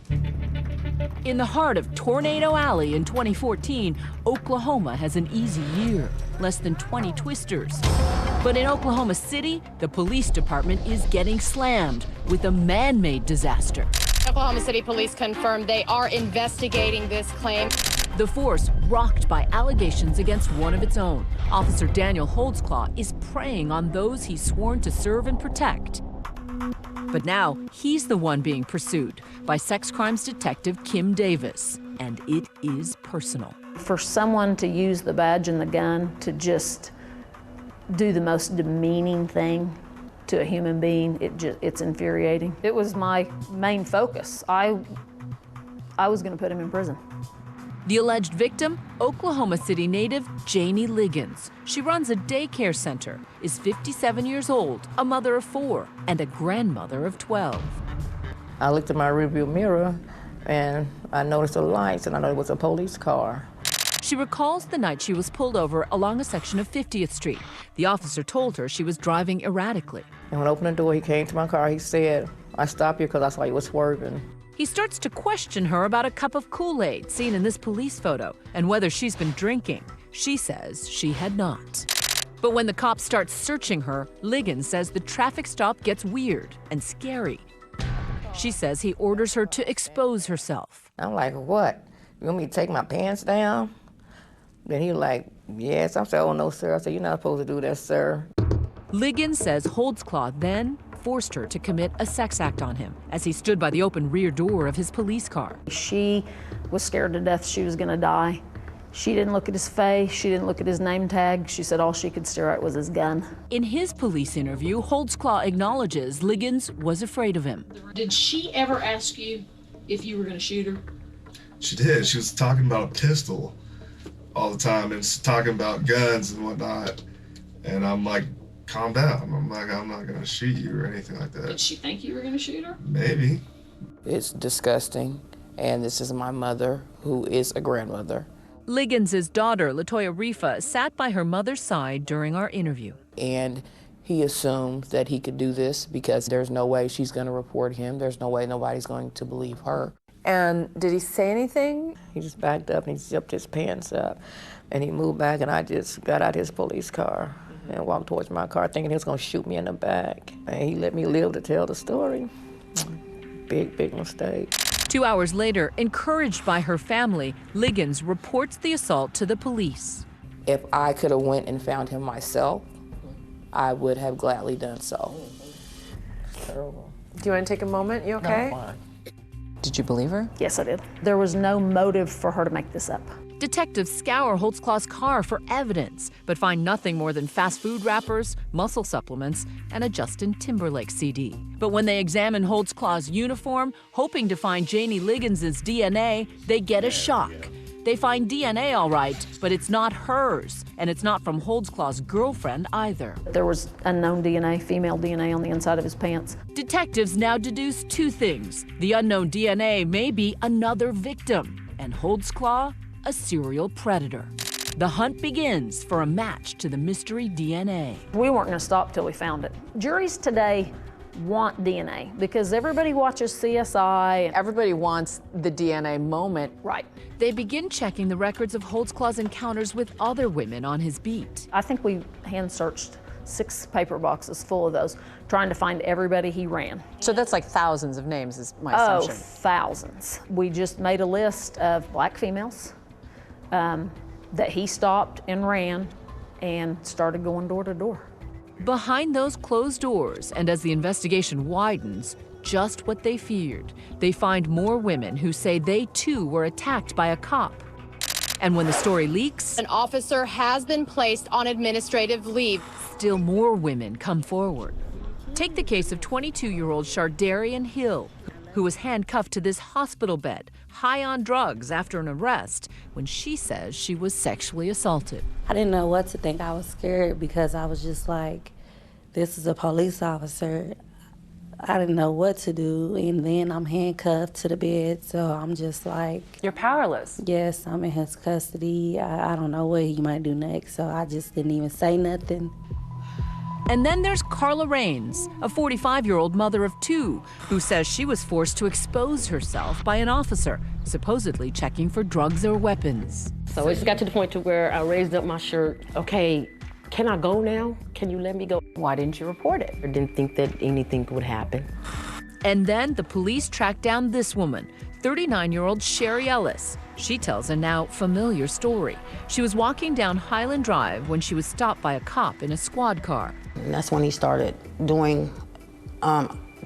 In the heart of Tornado Alley in 2014, Oklahoma has an easy year, less than 20 twisters. But in Oklahoma City, the police department is getting slammed with a man-made disaster. Oklahoma City police confirmed they are investigating this claim. The force rocked by allegations against one of its own. Officer Daniel Holtzclaw is preying on those he's sworn to serve and protect. But now he's the one being pursued by sex crimes detective Kim Davis, and it is personal. For someone to use the badge and the gun to just do the most demeaning thing to a human being, it's infuriating. It was my main focus. I was going to put him in prison. The alleged victim, Oklahoma City native Jannie Ligons. She runs a daycare center, is 57 years old, a mother of 4, and a grandmother of 12. I looked in my rearview mirror and I noticed the lights and I know it was a police car. She recalls the night she was pulled over along a section of 50th Street. The officer told her she was driving erratically. And when I opened the door, he came to my car. He said, "I stopped you because I saw you was swerving." He starts to question her about a cup of Kool-Aid seen in this police photo and whether she's been drinking. She says she had not. But when the cops start searching her, Ligons says the traffic stop gets weird and scary. She says he orders her to expose herself. I'm like, "What? You want me to take my pants down?" Then he was like, "Yes." I said, "Oh, no, sir." I said, "You're not supposed to do that, sir." Ligons says Holtzclaw then forced her to commit a sex act on him as he stood by the open rear door of his police car. She was scared to death she was going to die. She didn't look at his face. She didn't look at his name tag. She said all she could stare at was his gun. In his police interview, Holtzclaw acknowledges Ligons was afraid of him. Did she ever ask you if you were going to shoot her? She did. She was talking about a pistol all the time and talking about guns and whatnot. And I'm like, "Calm down." I'm like, "I'm not going to shoot you or anything like that." Did she think you were going to shoot her? Maybe. It's disgusting. And this is my mother, who is a grandmother. Ligons' daughter, Latoya Rifa, sat by her mother's side during our interview. And he assumed that he could do this because there's no way she's going to report him. There's no way nobody's going to believe her. And did he say anything? He just backed up and he zipped his pants up. And he moved back and I just got out his police car and walked towards my car thinking he was going to shoot me in the back. And he let me live to tell the story. Big, big mistake. 2 hours later, encouraged by her family, Ligons reports the assault to the police. If I could have went and found him myself, I would have gladly done so. It's terrible. Do you want to take a moment? You okay? No, I'm fine. Did you believe her? Yes, I did. There was no motive for her to make this up. Detectives scour Holtzclaw's car for evidence, but find nothing more than fast food wrappers, muscle supplements, and a Justin Timberlake CD. But when they examine Holtzclaw's uniform, hoping to find Jannie Ligons' DNA, they get a shock. They find DNA all right, but it's not hers, and it's not from Holtzclaw's girlfriend either. There was unknown DNA, female DNA on the inside of his pants. Detectives now deduce 2 things. The unknown DNA may be another victim, and Holtzclaw, a serial predator. The hunt begins for a match to the mystery DNA. We weren't going to stop till we found it. Juries today want DNA because everybody watches CSI. Everybody wants the DNA moment. Right. They begin checking the records of Holtzclaw's encounters with other women on his beat. I think we hand searched 6 paper boxes full of those, trying to find everybody he ran. So that's like thousands of names is my assumption. Oh, thousands. We just made a list of black females that he stopped and ran and started going door to door. Behind those closed doors, and as the investigation widens, just what they feared. They find more women who say they too were attacked by a cop. And when the story leaks, An officer has been placed on administrative leave. still more women come forward. Take the case of 22-year-old Shardarian Hill, who was handcuffed to this hospital bed, high on drugs after an arrest, when she says she was sexually assaulted. I didn't know what to think. I was scared because I was just like, this is a police officer. I didn't know what to do, and then I'm handcuffed to the bed, so I'm just like... You're powerless. Yes, I'm in his custody. I don't know what he might do next, so I just didn't even say nothing. And then there's Carla Raines, a 45-year-old mother of two, who says she was forced to expose herself by an officer, supposedly checking for drugs or weapons. So it got to the point to where I raised up my shirt. Okay, can I go now? Can you let me go? Why didn't you report it? I didn't think that anything would happen. And then the police tracked down this woman, 39-year-old Sherry Ellis. She tells a now familiar story. She was walking down Highland Drive when she was stopped by a cop in a squad car. And that's when he started doing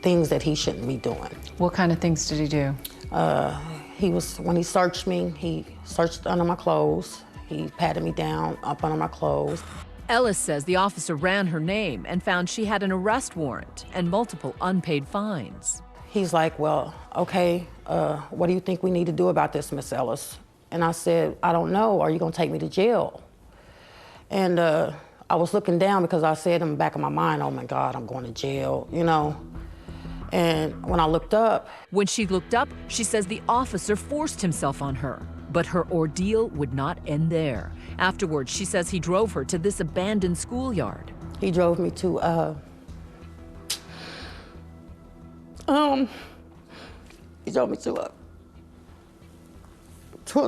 things that he shouldn't be doing. What kind of things did he do? When he searched me, he searched under my clothes. He patted me down up under my clothes. Ellis says the officer ran her name and found she had an arrest warrant and multiple unpaid fines. He's like, well, okay, what do you think we need to do about this, Miss Ellis? And I said, I don't know. Are you going to take me to jail? And I was looking down because I said in the back of my mind, oh my God, I'm going to jail, you know. And when I looked up. When she looked up, she says the officer forced himself on her. But her ordeal would not end there. Afterwards, she says he drove her to this abandoned schoolyard. He drove me to a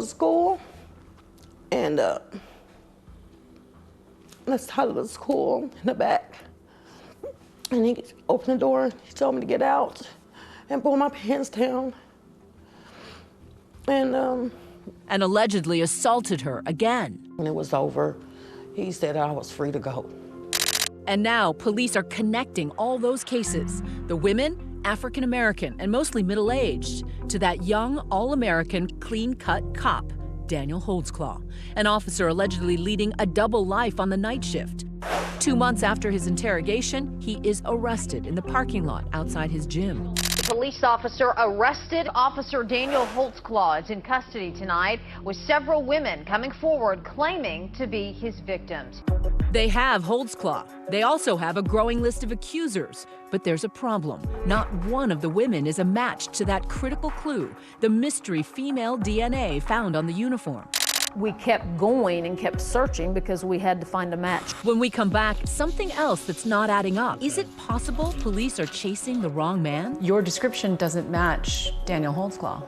school, and let's side of the school in the back. And he opened the door, he told me to get out and pull my pants down. And allegedly assaulted her again. When it was over, he said I was free to go. And now police are connecting all those cases, the women, African American, and mostly middle-aged, to that young, all-American, clean-cut cop, Daniel Holtzclaw, an officer allegedly leading a double life on the night shift. 2 months after his interrogation, he is arrested in the parking lot outside his gym. Police officer arrested. Officer Daniel Holtzclaw is in custody tonight, with several women coming forward claiming to be his victims. They have Holtzclaw. They also have a growing list of accusers. But there's a problem. Not one of the women is a match to that critical clue, the mystery female DNA found on the uniform. We kept going and kept searching because we had to find a match. When we come back, something else that's not adding up. Is it possible police are chasing the wrong man? Your description doesn't match Daniel Holtzclaw.